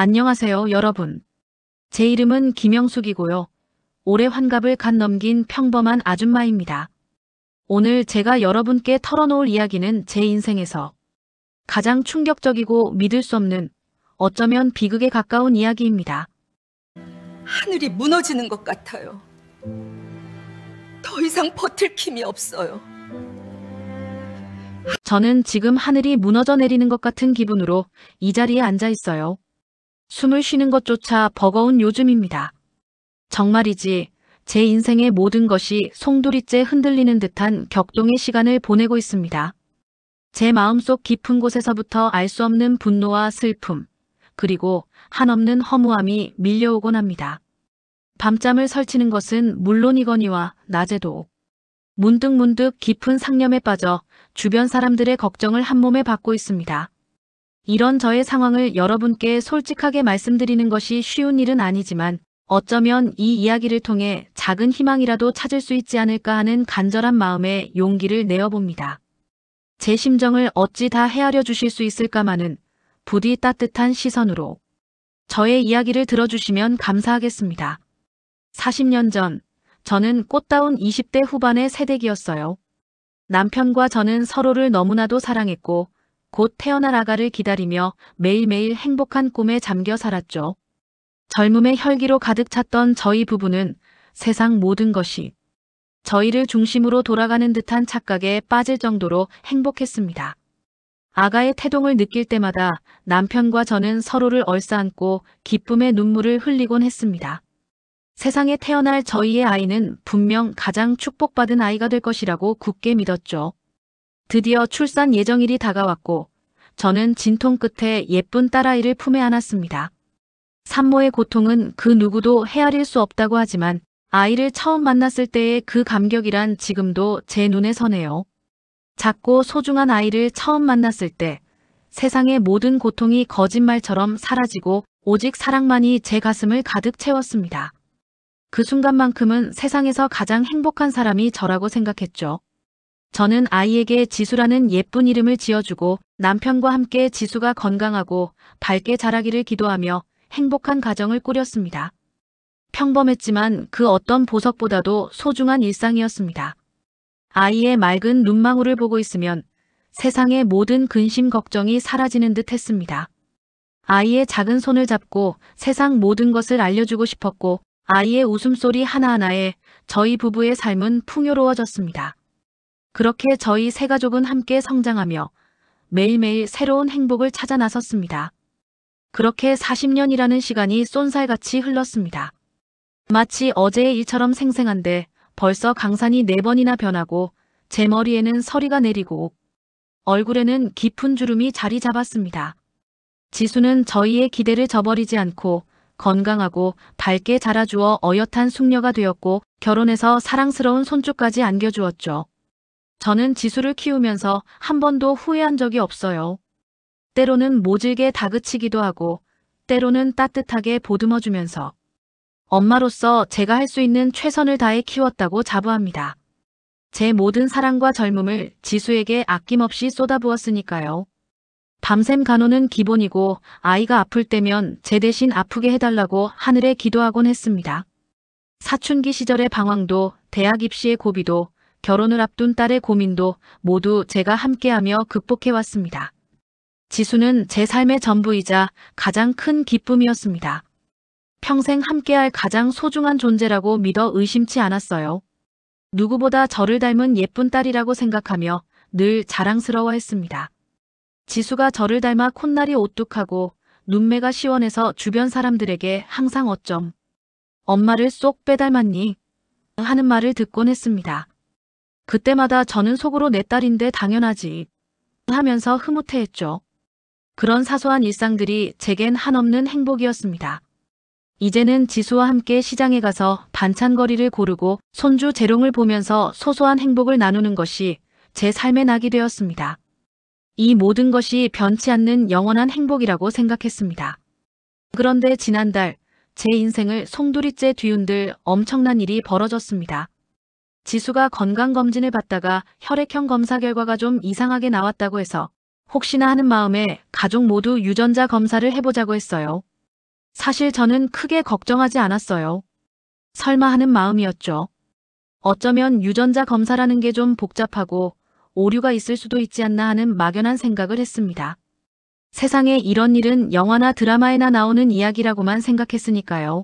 안녕하세요, 여러분. 제 이름은 김영숙이고요. 올해 환갑을 갓 넘긴 평범한 아줌마입니다. 오늘 제가 여러분께 털어놓을 이야기는 제 인생에서 가장 충격적이고 믿을 수 없는, 어쩌면 비극에 가까운 이야기입니다. 하늘이 무너지는 것 같아요. 더 이상 버틸 힘이 없어요. 저는 지금 하늘이 무너져 내리는 것 같은 기분으로 이 자리에 앉아 있어요. 숨을 쉬는 것조차 버거운 요즘입니다. 정말이지 제 인생의 모든 것이 송두리째 흔들리는 듯한 격동의 시간을 보내고 있습니다. 제 마음속 깊은 곳에서부터 알 수 없는 분노와 슬픔, 그리고 한없는 허무함이 밀려오곤 합니다. 밤잠을 설치는 것은 물론이거니와 낮에도 문득문득 깊은 상념에 빠져 주변 사람들의 걱정을 한몸에 받고 있습니다. 이런 저의 상황을 여러분께 솔직하게 말씀드리는 것이 쉬운 일은 아니지만 어쩌면 이 이야기를 통해 작은 희망이라도 찾을 수 있지 않을까 하는 간절한 마음에 용기를 내어봅니다. 제 심정을 어찌 다 헤아려 주실 수 있을까마는 부디 따뜻한 시선으로 저의 이야기를 들어주시면 감사하겠습니다. 40년 전 저는 꽃다운 20대 후반의 새댁이었어요. 남편과 저는 서로를 너무나도 사랑했고 곧 태어날 아가를 기다리며 매일매일 행복한 꿈에 잠겨 살았죠. 젊음의 혈기로 가득 찼던 저희 부부는 세상 모든 것이 저희를 중심으로 돌아가는 듯한 착각에 빠질 정도로 행복했습니다. 아가의 태동을 느낄 때마다 남편과 저는 서로를 얼싸안고 기쁨의 눈물을 흘리곤 했습니다. 세상에 태어날 저희의 아이는 분명 가장 축복받은 아이가 될 것이라고 굳게 믿었죠. 드디어 출산 예정일이 다가왔고 저는 진통 끝에 예쁜 딸아이를 품에 안았습니다. 산모의 고통은 그 누구도 헤아릴 수 없다고 하지만 아이를 처음 만났을 때의 그 감격이란 지금도 제 눈에 선해요. 작고 소중한 아이를 처음 만났을 때 세상의 모든 고통이 거짓말처럼 사라지고 오직 사랑만이 제 가슴을 가득 채웠습니다. 그 순간만큼은 세상에서 가장 행복한 사람이 저라고 생각했죠. 저는 아이에게 지수라는 예쁜 이름을 지어주고 남편과 함께 지수가 건강하고 밝게 자라기를 기도하며 행복한 가정을 꾸렸습니다. 평범했지만 그 어떤 보석보다도 소중한 일상이었습니다. 아이의 맑은 눈망울을 보고 있으면 세상의 모든 근심 걱정이 사라지는 듯 했습니다. 아이의 작은 손을 잡고 세상 모든 것을 알려주고 싶었고 아이의 웃음소리 하나하나에 저희 부부의 삶은 풍요로워졌습니다. 그렇게 저희 세 가족은 함께 성장하며 매일매일 새로운 행복을 찾아 나섰습니다. 그렇게 40년이라는 시간이 쏜살같이 흘렀습니다. 마치 어제의 일처럼 생생한데 벌써 강산이 4번이나 변하고 제 머리에는 서리가 내리고 얼굴에는 깊은 주름이 자리 잡았습니다. 지수는 저희의 기대를 저버리지 않고 건강하고 밝게 자라주어 어엿한 숙녀가 되었고 결혼해서 사랑스러운 손주까지 안겨주었죠. 저는 지수를 키우면서 한 번도 후회한 적이 없어요. 때로는 모질게 다그치기도 하고 때로는 따뜻하게 보듬어주면서 엄마로서 제가 할 수 있는 최선을 다해 키웠다고 자부합니다. 제 모든 사랑과 젊음을 지수에게 아낌없이 쏟아부었으니까요. 밤샘 간호는 기본이고 아이가 아플 때면 제 대신 아프게 해달라고 하늘에 기도하곤 했습니다. 사춘기 시절의 방황도 대학 입시의 고비도 결혼을 앞둔 딸의 고민도 모두 제가 함께하며 극복해왔습니다. 지수는 제 삶의 전부이자 가장 큰 기쁨이었습니다. 평생 함께할 가장 소중한 존재라고 믿어 의심치 않았어요. 누구보다 저를 닮은 예쁜 딸이라고 생각하며 늘 자랑스러워했습니다. 지수가 저를 닮아 콧날이 오뚝하고 눈매가 시원해서 주변 사람들에게 항상 어쩜 엄마를 쏙 빼닮았니? 하는 말을 듣곤 했습니다. 그때마다 저는 속으로 내 딸인데 당연하지 하면서 흐뭇해했죠. 그런 사소한 일상들이 제겐 한없는 행복이었습니다. 이제는 지수와 함께 시장에 가서 반찬거리를 고르고 손주 재롱을 보면서 소소한 행복을 나누는 것이 제 삶의 낙이 되었습니다. 이 모든 것이 변치 않는 영원한 행복이라고 생각했습니다. 그런데 지난달 제 인생을 송두리째 뒤흔들 엄청난 일이 벌어졌습니다. 지수가 건강검진을 받다가 혈액형 검사 결과가 좀 이상하게 나왔다고 해서 혹시나 하는 마음에 가족 모두 유전자 검사를 해보자고 했어요. 사실 저는 크게 걱정하지 않았어요. 설마 하는 마음이었죠. 어쩌면 유전자 검사라는 게 좀 복잡하고 오류가 있을 수도 있지 않나 하는 막연한 생각을 했습니다. 세상에 이런 일은 영화나 드라마에나 나오는 이야기라고만 생각했으니까요.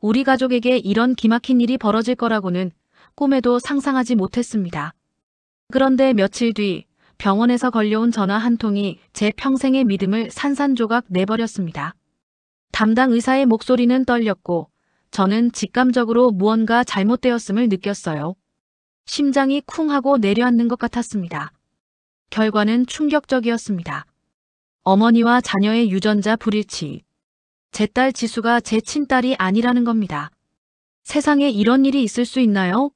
우리 가족에게 이런 기막힌 일이 벌어질 거라고는 꿈에도 상상하지 못했습니다. 그런데 며칠 뒤 병원에서 걸려온 전화 한 통이 제 평생의 믿음을 산산조각 내버렸습니다. 담당 의사의 목소리는 떨렸고 저는 직감적으로 무언가 잘못되었음을 느꼈어요. 심장이 쿵 하고 내려앉는 것 같았습니다. 결과는 충격적이었습니다. 어머니와 자녀의 유전자 불일치. 제 딸 지수가 제 친딸이 아니라는 겁니다. 세상에 이런 일이 있을 수 있나요?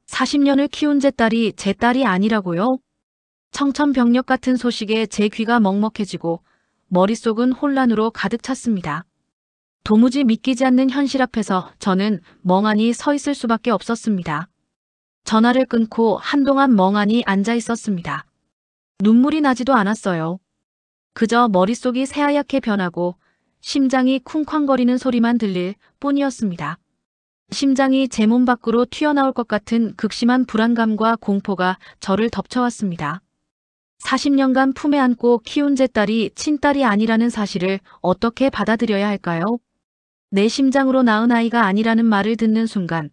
40년을 키운 제 딸이 제 딸이 아니라고요? 청천벽력 같은 소식에 제 귀가 먹먹해지고 머릿속은 혼란으로 가득 찼습니다. 도무지 믿기지 않는 현실 앞에서 저는 멍하니 서 있을 수밖에 없었습니다. 전화를 끊고 한동안 멍하니 앉아 있었습니다. 눈물이 나지도 않았어요. 그저 머릿속이 새하얗게 변하고 심장이 쿵쾅거리는 소리만 들릴 뿐이었습니다. 심장이 제 몸 밖으로 튀어나올 것 같은 극심한 불안감과 공포가 저를 덮쳐왔습니다. 40년간 품에 안고 키운 제 딸이 친딸이 아니라는 사실을 어떻게 받아들여야 할까요? 내 심장으로 낳은 아이가 아니라는 말을 듣는 순간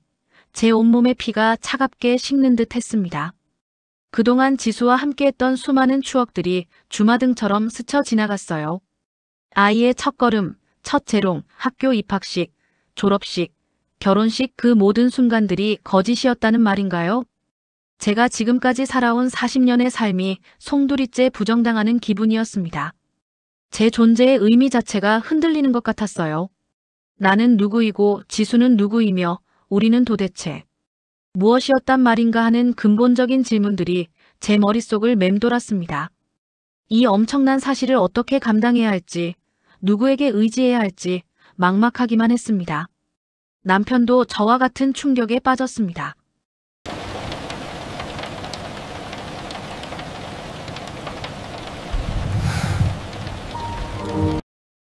제 온몸의 피가 차갑게 식는 듯 했습니다. 그동안 지수와 함께했던 수많은 추억들이 주마등처럼 스쳐 지나갔어요. 아이의 첫걸음, 첫 재롱, 학교 입학식, 졸업식, 결혼식 그 모든 순간들이 거짓이었다는 말인가요? 제가 지금까지 살아온 40년의 삶이 송두리째 부정당하는 기분이었습니다. 제 존재의 의미 자체가 흔들리는 것 같았어요. 나는 누구이고 지수는 누구이며 우리는 도대체 무엇이었단 말인가 하는 근본적인 질문들이 제 머릿속을 맴돌았습니다. 이 엄청난 사실을 어떻게 감당해야 할지, 누구에게 의지해야 할지 막막하기만 했습니다. 남편도 저와 같은 충격에 빠졌습니다.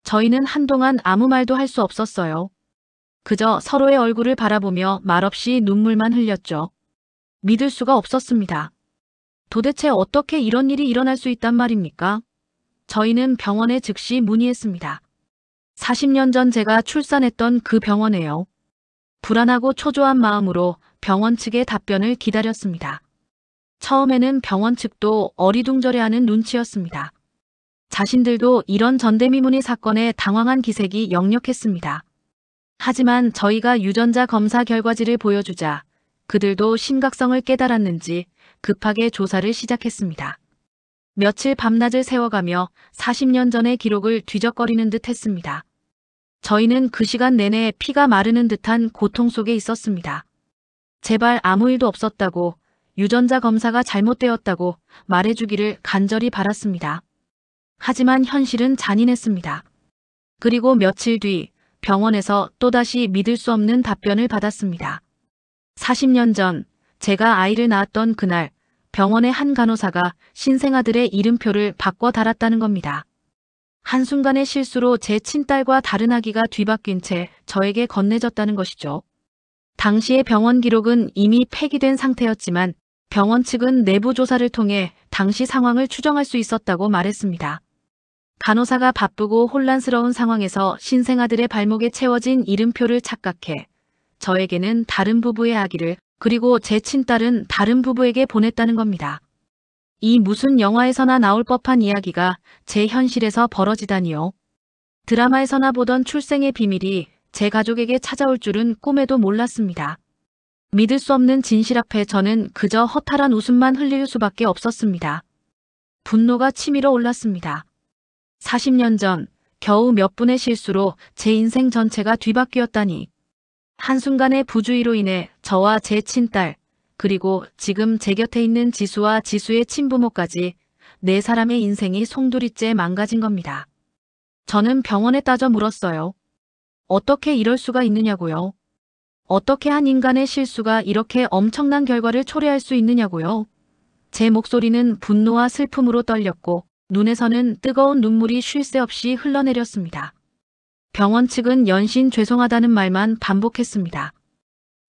저희는 한동안 아무 말도 할 수 없었어요. 그저 서로의 얼굴을 바라보며 말없이 눈물만 흘렸죠. 믿을 수가 없었습니다. 도대체 어떻게 이런 일이 일어날 수 있단 말입니까? 저희는 병원에 즉시 문의했습니다. 40년 전 제가 출산했던 그 병원에요. 불안하고 초조한 마음으로 병원 측의 답변을 기다렸습니다. 처음에는 병원 측도 어리둥절해하는 눈치였습니다. 자신들도 이런 전대미문의 사건에 당황한 기색이 역력했습니다. 하지만 저희가 유전자 검사 결과지를 보여주자 그들도 심각성을 깨달았는지 급하게 조사를 시작했습니다. 며칠 밤낮을 세워가며 40년 전의 기록을 뒤적거리는 듯 했습니다. 저희는 그 시간 내내 피가 마르는 듯한 고통 속에 있었습니다. 제발 아무 일도 없었다고, 유전자 검사가 잘못되었다고 말해주기를 간절히 바랐습니다. 하지만 현실은 잔인했습니다. 그리고 며칠 뒤 병원에서 또다시 믿을 수 없는 답변을 받았습니다. 40년 전 제가 아이를 낳았던 그날 병원의 한 간호사가 신생아들의 이름표를 바꿔 달았다는 겁니다. 한순간의 실수로 제 친딸과 다른 아기가 뒤바뀐 채 저에게 건네졌다는 것이죠. 당시의 병원 기록은 이미 폐기된 상태였지만 병원 측은 내부 조사를 통해 당시 상황을 추정할 수 있었다고 말했습니다. 간호사가 바쁘고 혼란스러운 상황에서 신생아들의 발목에 채워진 이름표를 착각해 저에게는 다른 부부의 아기를, 그리고 제 친딸은 다른 부부에게 보냈다는 겁니다. 이 무슨 영화에서나 나올 법한 이야기가 제 현실에서 벌어지다니요. 드라마에서나 보던 출생의 비밀이 제 가족에게 찾아올 줄은 꿈에도 몰랐습니다. 믿을 수 없는 진실 앞에 저는 그저 허탈한 웃음만 흘릴 수밖에 없었습니다. 분노가 치밀어 올랐습니다. 40년 전 겨우 몇 분의 실수로 제 인생 전체가 뒤바뀌었다니. 한순간의 부주의로 인해 저와 제 친딸, 그리고 지금 제 곁에 있는 지수와 지수의 친부모까지 네 사람의 인생이 송두리째 망가진 겁니다. 저는 병원에 따져 물었어요. 어떻게 이럴 수가 있느냐고요. 어떻게 한 인간의 실수가 이렇게 엄청난 결과를 초래할 수 있느냐고요. 제 목소리는 분노와 슬픔으로 떨렸고 눈에서는 뜨거운 눈물이 쉴 새 없이 흘러내렸습니다. 병원 측은 연신 죄송하다는 말만 반복했습니다.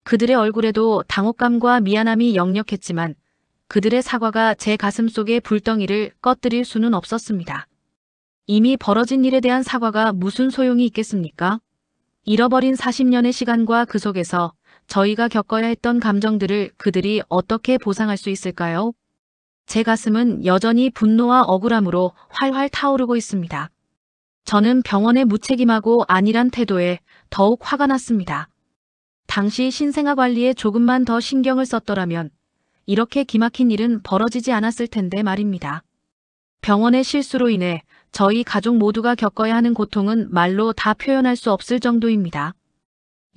그들의 얼굴에도 당혹감과 미안함이 역력했지만 그들의 사과가 제 가슴 속의 불덩이를 꺼뜨릴 수는 없었습니다. 이미 벌어진 일에 대한 사과가 무슨 소용이 있겠습니까? 잃어버린 40년의 시간과 그 속에서 저희가 겪어야 했던 감정들을 그들이 어떻게 보상할 수 있을까요? 제 가슴은 여전히 분노와 억울함으로 활활 타오르고 있습니다. 저는 병원의 무책임하고 안일한 태도에 더욱 화가 났습니다. 당시 신생아 관리에 조금만 더 신경을 썼더라면 이렇게 기막힌 일은 벌어지지 않았을 텐데 말입니다. 병원의 실수로 인해 저희 가족 모두가 겪어야 하는 고통은 말로 다 표현할 수 없을 정도입니다.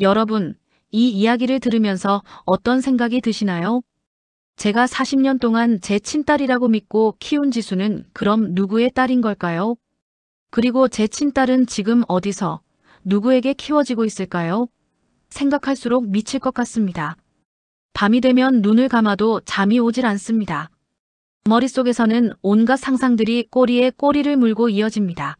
여러분, 이 이야기를 들으면서 어떤 생각이 드시나요? 제가 40년 동안 제 친딸이라고 믿고 키운 지수는 그럼 누구의 딸인 걸까요? 그리고 제 친딸은 지금 어디서 누구에게 키워지고 있을까요? 생각할수록 미칠 것 같습니다. 밤이 되면 눈을 감아도 잠이 오질 않습니다. 머릿속에서는 온갖 상상들이 꼬리에 꼬리를 물고 이어집니다.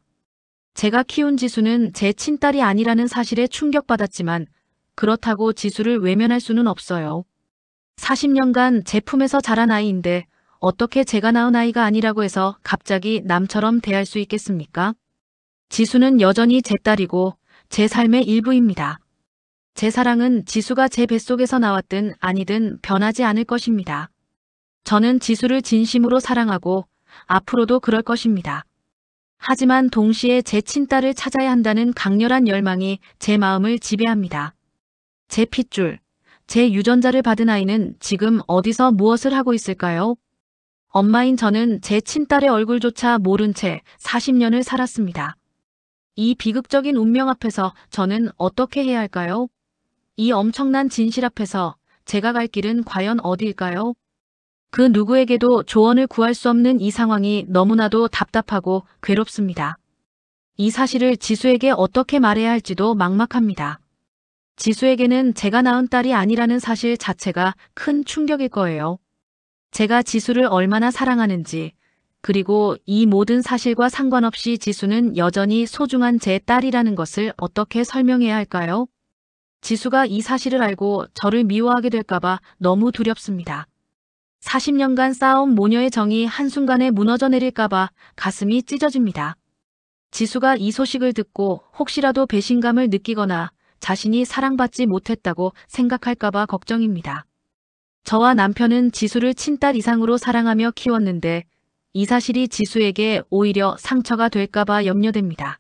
제가 키운 지수는 제 친딸이 아니라는 사실에 충격받았지만 그렇다고 지수를 외면할 수는 없어요. 40년간 제 품에서 자란 아이인데 어떻게 제가 낳은 아이가 아니라고 해서 갑자기 남처럼 대할 수 있겠습니까? 지수는 여전히 제 딸이고 제 삶의 일부입니다. 제 사랑은 지수가 제 뱃속에서 나왔든 아니든 변하지 않을 것입니다. 저는 지수를 진심으로 사랑하고 앞으로도 그럴 것입니다. 하지만 동시에 제 친딸을 찾아야 한다는 강렬한 열망이 제 마음을 지배합니다. 제 핏줄, 제 유전자를 받은 아이는 지금 어디서 무엇을 하고 있을까요? 엄마인 저는 제 친딸의 얼굴조차 모른 채 40년을 살았습니다. 이 비극적인 운명 앞에서 저는 어떻게 해야 할까요? 이 엄청난 진실 앞에서 제가 갈 길은 과연 어디일까요? 그 누구에게도 조언을 구할 수 없는 이 상황이 너무나도 답답하고 괴롭습니다. 이 사실을 지수에게 어떻게 말해야 할지도 막막합니다. 지수에게는 제가 낳은 딸이 아니라는 사실 자체가 큰 충격일 거예요. 제가 지수를 얼마나 사랑하는지, 그리고 이 모든 사실과 상관없이 지수는 여전히 소중한 제 딸이라는 것을 어떻게 설명해야 할까요? 지수가 이 사실을 알고 저를 미워하게 될까봐 너무 두렵습니다. 40년간 쌓아온 모녀의 정이 한순간에 무너져 내릴까봐 가슴이 찢어집니다. 지수가 이 소식을 듣고 혹시라도 배신감을 느끼거나 자신이 사랑받지 못했다고 생각할까봐 걱정입니다. 저와 남편은 지수를 친딸 이상으로 사랑하며 키웠는데 이 사실이 지수에게 오히려 상처가 될까봐 염려됩니다.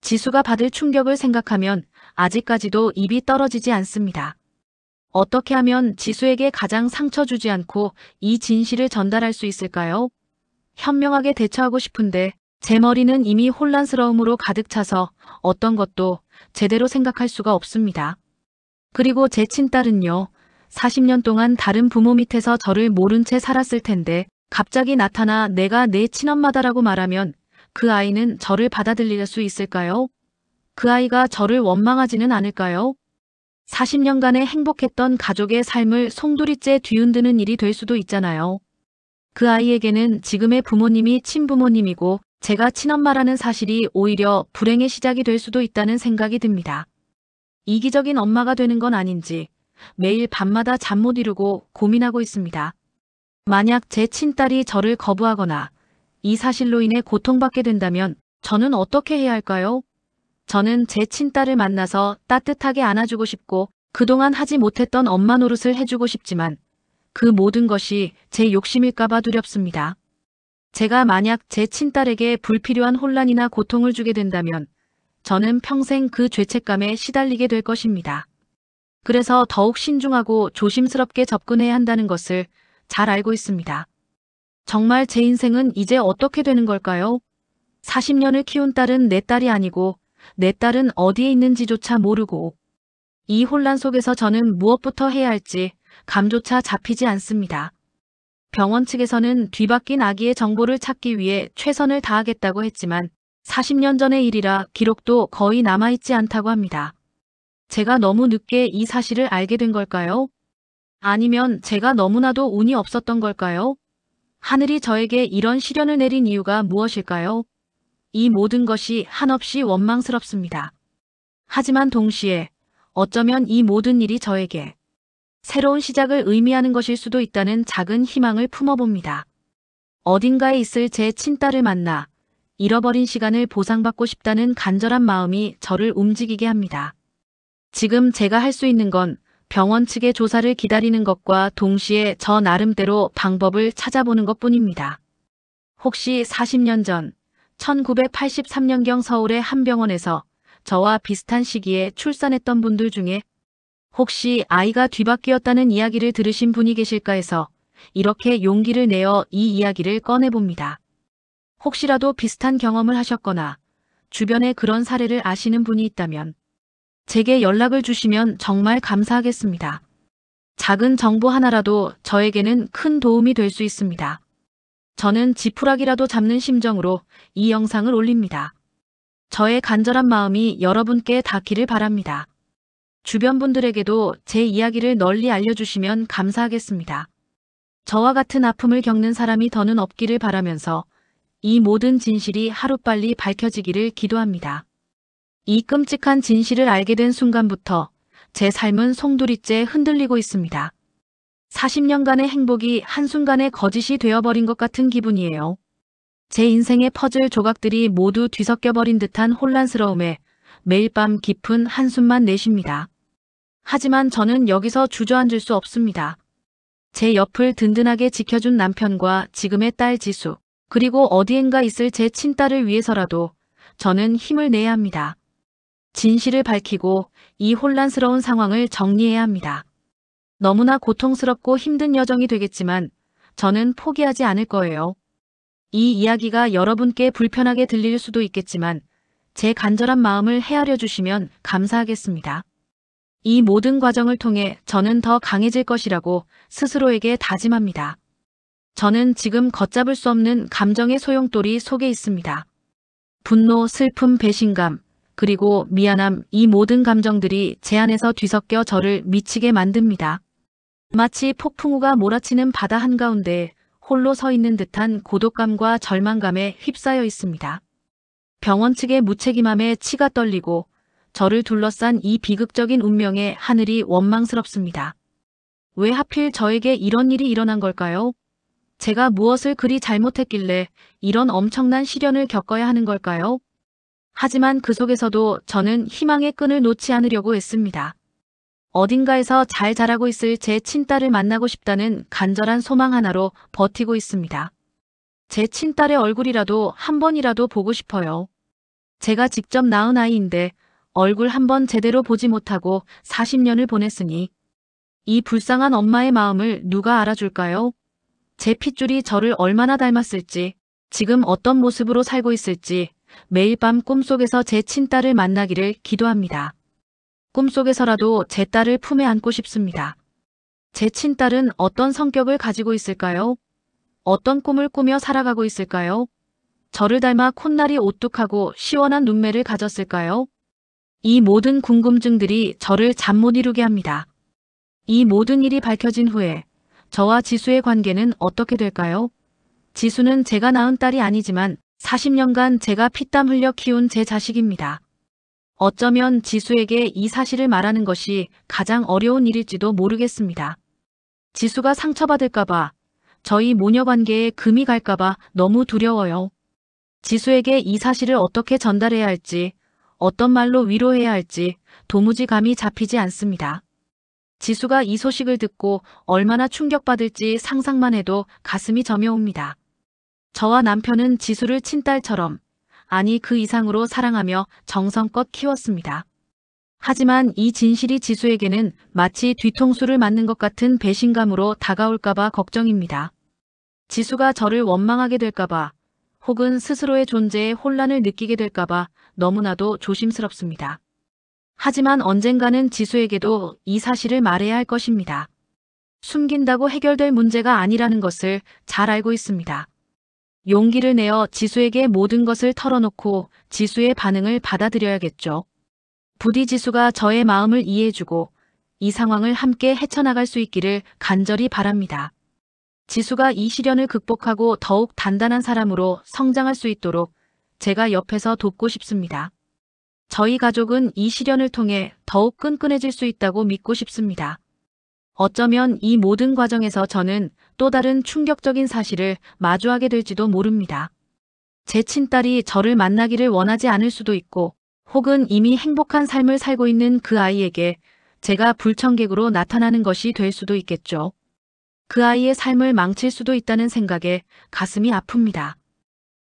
지수가 받을 충격을 생각하면 아직까지도 입이 떨어지지 않습니다. 어떻게 하면 지수에게 가장 상처 주지 않고 이 진실을 전달할 수 있을까요? 현명하게 대처하고 싶은데 제 머리는 이미 혼란스러움으로 가득 차서 어떤 것도 제대로 생각할 수가 없습니다. 그리고 제 친딸은요. 40년 동안 다른 부모 밑에서 저를 모른 채 살았을 텐데 갑자기 나타나 내가 내 친엄마다라고 말하면 그 아이는 저를 받아들일 수 있을까요? 그 아이가 저를 원망하지는 않을까요? 40년간의 행복했던 가족의 삶을 송두리째 뒤흔드는 일이 될 수도 있잖아요. 그 아이에게는 지금의 부모님이 친부모님이고 제가 친엄마라는 사실이 오히려 불행의 시작이 될 수도 있다는 생각이 듭니다. 이기적인 엄마가 되는 건 아닌지 매일 밤마다 잠 못 이루고 고민하고 있습니다. 만약 제 친딸이 저를 거부하거나 이 사실로 인해 고통받게 된다면 저는 어떻게 해야 할까요? 저는 제 친딸을 만나서 따뜻하게 안아주고 싶고 그동안 하지 못했던 엄마 노릇을 해주고 싶지만 그 모든 것이 제 욕심일까봐 두렵습니다. 제가 만약 제 친딸에게 불필요한 혼란이나 고통을 주게 된다면 저는 평생 그 죄책감에 시달리게 될 것입니다. 그래서 더욱 신중하고 조심스럽게 접근해야 한다는 것을 잘 알고 있습니다. 정말 제 인생은 이제 어떻게 되는 걸까요? 40년을 키운 딸은 내 딸이 아니고 내 딸은 어디에 있는지조차 모르고 이 혼란 속에서 저는 무엇부터 해야 할지 감조차 잡히지 않습니다. 병원 측에서는 뒤바뀐 아기의 정보를 찾기 위해 최선을 다하겠다고 했지만 40년 전의 일이라 기록도 거의 남아있지 않다고 합니다. 제가 너무 늦게 이 사실을 알게 된 걸까요? 아니면 제가 너무나도 운이 없었던 걸까요? 하늘이 저에게 이런 시련을 내린 이유가 무엇일까요? 이 모든 것이 한없이 원망스럽습니다. 하지만 동시에 어쩌면 이 모든 일이 저에게 새로운 시작을 의미하는 것일 수도 있다는 작은 희망을 품어봅니다. 어딘가에 있을 제 친딸을 만나 잃어버린 시간을 보상받고 싶다는 간절한 마음이 저를 움직이게 합니다. 지금 제가 할 수 있는 건 병원 측의 조사를 기다리는 것과 동시에 저 나름대로 방법을 찾아보는 것뿐입니다. 혹시 40년 전 1983년경 서울의 한 병원에서 저와 비슷한 시기에 출산했던 분들 중에 혹시 아이가 뒤바뀌었다는 이야기를 들으신 분이 계실까 해서 이렇게 용기를 내어 이 이야기를 꺼내봅니다. 혹시라도 비슷한 경험을 하셨거나 주변에 그런 사례를 아시는 분이 있다면 제게 연락을 주시면 정말 감사하겠습니다. 작은 정보 하나라도 저에게는 큰 도움이 될 수 있습니다. 저는 지푸라기라도 잡는 심정으로 이 영상을 올립니다. 저의 간절한 마음이 여러분께 닿기를 바랍니다. 주변 분들에게도 제 이야기를 널리 알려주시면 감사하겠습니다. 저와 같은 아픔을 겪는 사람이 더는 없기를 바라면서 이 모든 진실이 하루빨리 밝혀지기를 기도합니다. 이 끔찍한 진실을 알게 된 순간부터 제 삶은 송두리째 흔들리고 있습니다. 40년간의 행복이 한순간에 거짓이 되어버린 것 같은 기분이에요. 제 인생의 퍼즐 조각들이 모두 뒤섞여버린 듯한 혼란스러움에 매일 밤 깊은 한숨만 내쉽니다. 하지만 저는 여기서 주저앉을 수 없습니다. 제 옆을 든든하게 지켜준 남편과 지금의 딸 지수, 그리고 어디엔가 있을 제 친딸을 위해서라도 저는 힘을 내야 합니다. 진실을 밝히고 이 혼란스러운 상황을 정리해야 합니다. 너무나 고통스럽고 힘든 여정이 되겠지만 저는 포기하지 않을 거예요. 이 이야기가 여러분께 불편하게 들릴 수도 있겠지만 제 간절한 마음을 헤아려 주시면 감사하겠습니다. 이 모든 과정을 통해 저는 더 강해질 것이라고 스스로에게 다짐합니다. 저는 지금 걷잡을 수 없는 감정의 소용돌이 속에 있습니다. 분노, 슬픔, 배신감, 그리고 미안함, 이 모든 감정들이 제 안에서 뒤섞여 저를 미치게 만듭니다. 마치 폭풍우가 몰아치는 바다 한가운데 홀로 서 있는 듯한 고독감과 절망감에 휩싸여 있습니다. 병원 측의 무책임함에 치가 떨리고 저를 둘러싼 이 비극적인 운명에 하늘이 원망스럽습니다. 왜 하필 저에게 이런 일이 일어난 걸까요? 제가 무엇을 그리 잘못했길래 이런 엄청난 시련을 겪어야 하는 걸까요? 하지만 그 속에서도 저는 희망의 끈을 놓지 않으려고 했습니다. 어딘가에서 잘 자라고 있을 제 친딸을 만나고 싶다는 간절한 소망 하나로 버티고 있습니다. 제 친딸의 얼굴이라도 한 번이라도 보고 싶어요. 제가 직접 낳은 아이인데 얼굴 한 번 제대로 보지 못하고 40년을 보냈으니 이 불쌍한 엄마의 마음을 누가 알아줄까요? 제 핏줄이 저를 얼마나 닮았을지, 지금 어떤 모습으로 살고 있을지 매일 밤 꿈속에서 제 친딸을 만나기를 기도합니다. 꿈속에서라도 제 딸을 품에 안고 싶습니다. 제 친딸은 어떤 성격을 가지고 있을까요? 어떤 꿈을 꾸며 살아가고 있을까요? 저를 닮아 콧날이 오뚝하고 시원한 눈매를 가졌을까요? 이 모든 궁금증들이 저를 잠 못 이루게 합니다. 이 모든 일이 밝혀진 후에 저와 지수의 관계는 어떻게 될까요? 지수는 제가 낳은 딸이 아니지만 40년간 제가 피땀 흘려 키운 제 자식입니다. 어쩌면 지수에게 이 사실을 말하는 것이 가장 어려운 일일지도 모르겠습니다. 지수가 상처받을까봐, 저희 모녀 관계에 금이 갈까봐 너무 두려워요. 지수에게 이 사실을 어떻게 전달해야 할지, 어떤 말로 위로해야 할지 도무지 감이 잡히지 않습니다. 지수가 이 소식을 듣고 얼마나 충격받을지 상상만 해도 가슴이 저며옵니다. 저와 남편은 지수를 친딸처럼, 아니 그 이상으로 사랑하며 정성껏 키웠습니다. 하지만 이 진실이 지수에게는 마치 뒤통수를 맞는 것 같은 배신감으로 다가올까봐 걱정입니다. 지수가 저를 원망하게 될까봐, 혹은 스스로의 존재에 혼란을 느끼게 될까봐 너무나도 조심스럽습니다. 하지만 언젠가는 지수에게도 이 사실을 말해야 할 것입니다. 숨긴다고 해결될 문제가 아니라는 것을 잘 알고 있습니다. 용기를 내어 지수에게 모든 것을 털어놓고 지수의 반응을 받아들여야겠죠. 부디 지수가 저의 마음을 이해해주고 이 상황을 함께 헤쳐나갈 수 있기를 간절히 바랍니다. 지수가 이 시련을 극복하고 더욱 단단한 사람으로 성장할 수 있도록 제가 옆에서 돕고 싶습니다. 저희 가족은 이 시련을 통해 더욱 끈끈해질 수 있다고 믿고 싶습니다. 어쩌면 이 모든 과정에서 저는 또 다른 충격적인 사실을 마주하게 될지도 모릅니다. 제 친딸이 저를 만나기를 원하지 않을 수도 있고, 혹은 이미 행복한 삶을 살고 있는 그 아이에게 제가 불청객으로 나타나는 것이 될 수도 있겠죠. 그 아이의 삶을 망칠 수도 있다는 생각에 가슴이 아픕니다.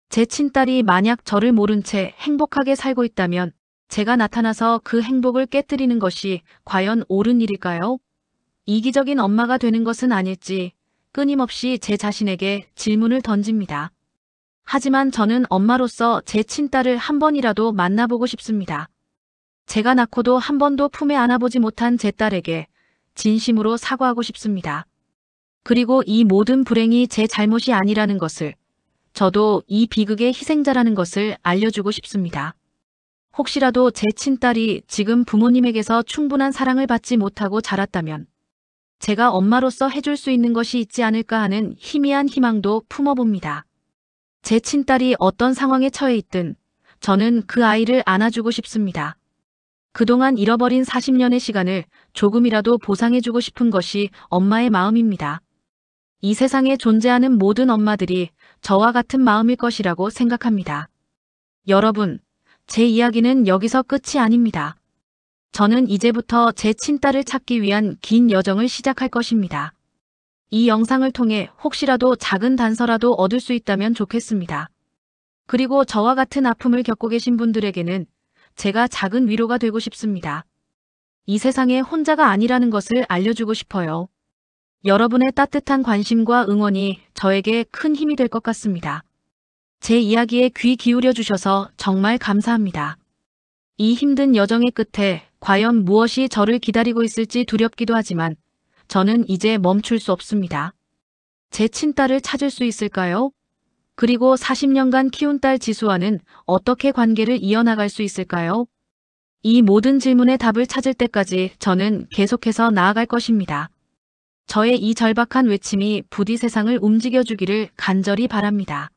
제 친딸이 만약 저를 모른 채 행복하게 살고 있다면 제가 나타나서 그 행복을 깨뜨리는 것이 과연 옳은 일일까요? 이기적인 엄마가 되는 것은 아닐지 끊임없이 제 자신에게 질문을 던집니다. 하지만 저는 엄마로서 제 친딸을 한 번이라도 만나보고 싶습니다. 제가 낳고도 한 번도 품에 안아보지 못한 제 딸에게 진심으로 사과하고 싶습니다. 그리고 이 모든 불행이 제 잘못이 아니라는 것을, 저도 이 비극의 희생자라는 것을 알려주고 싶습니다. 혹시라도 제 친딸이 지금 부모님에게서 충분한 사랑을 받지 못하고 자랐다면 제가 엄마로서 해줄 수 있는 것이 있지 않을까 하는 희미한 희망도 품어봅니다. 제 친딸이 어떤 상황에 처해 있든 저는 그 아이를 안아주고 싶습니다. 그동안 잃어버린 40년의 시간을 조금이라도 보상해주고 싶은 것이 엄마의 마음입니다. 이 세상에 존재하는 모든 엄마들이 저와 같은 마음일 것이라고 생각합니다. 여러분, 제 이야기는 여기서 끝이 아닙니다. 저는 이제부터 제 친딸을 찾기 위한 긴 여정을 시작할 것입니다. 이 영상을 통해 혹시라도 작은 단서라도 얻을 수 있다면 좋겠습니다. 그리고 저와 같은 아픔을 겪고 계신 분들에게는 제가 작은 위로가 되고 싶습니다. 이 세상에 혼자가 아니라는 것을 알려주고 싶어요. 여러분의 따뜻한 관심과 응원이 저에게 큰 힘이 될 것 같습니다. 제 이야기에 귀 기울여 주셔서 정말 감사합니다. 이 힘든 여정의 끝에 과연 무엇이 저를 기다리고 있을지 두렵기도 하지만 저는 이제 멈출 수 없습니다. 제 친딸을 찾을 수 있을까요? 그리고 40년간 키운 딸 지수와는 어떻게 관계를 이어나갈 수 있을까요? 이 모든 질문의 답을 찾을 때까지 저는 계속해서 나아갈 것입니다. 저의 이 절박한 외침이 부디 세상을 움직여주기를 간절히 바랍니다.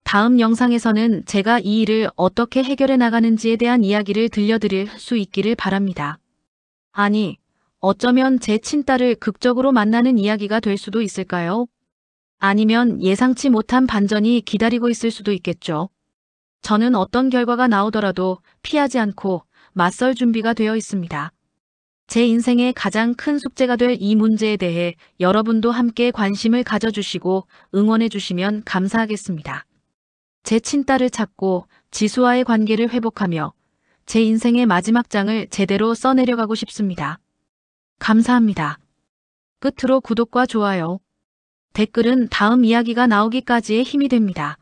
다음 영상에서는 제가 이 일을 어떻게 해결해 나가는지에 대한 이야기를 들려드릴 수 있기를 바랍니다. 아니, 어쩌면 제 친딸을 극적으로 만나는 이야기가 될 수도 있을까요? 아니면 예상치 못한 반전이 기다리고 있을 수도 있겠죠. 저는 어떤 결과가 나오더라도 피하지 않고 맞설 준비가 되어 있습니다. 제 인생의 가장 큰 숙제가 될 이 문제에 대해 여러분도 함께 관심을 가져주시고 응원해 주시면 감사하겠습니다. 제 친딸을 찾고 지수와의 관계를 회복하며 제 인생의 마지막 장을 제대로 써내려가고 싶습니다. 감사합니다. 끝으로 구독과 좋아요, 댓글은 다음 이야기가 나오기까지의 힘이 됩니다.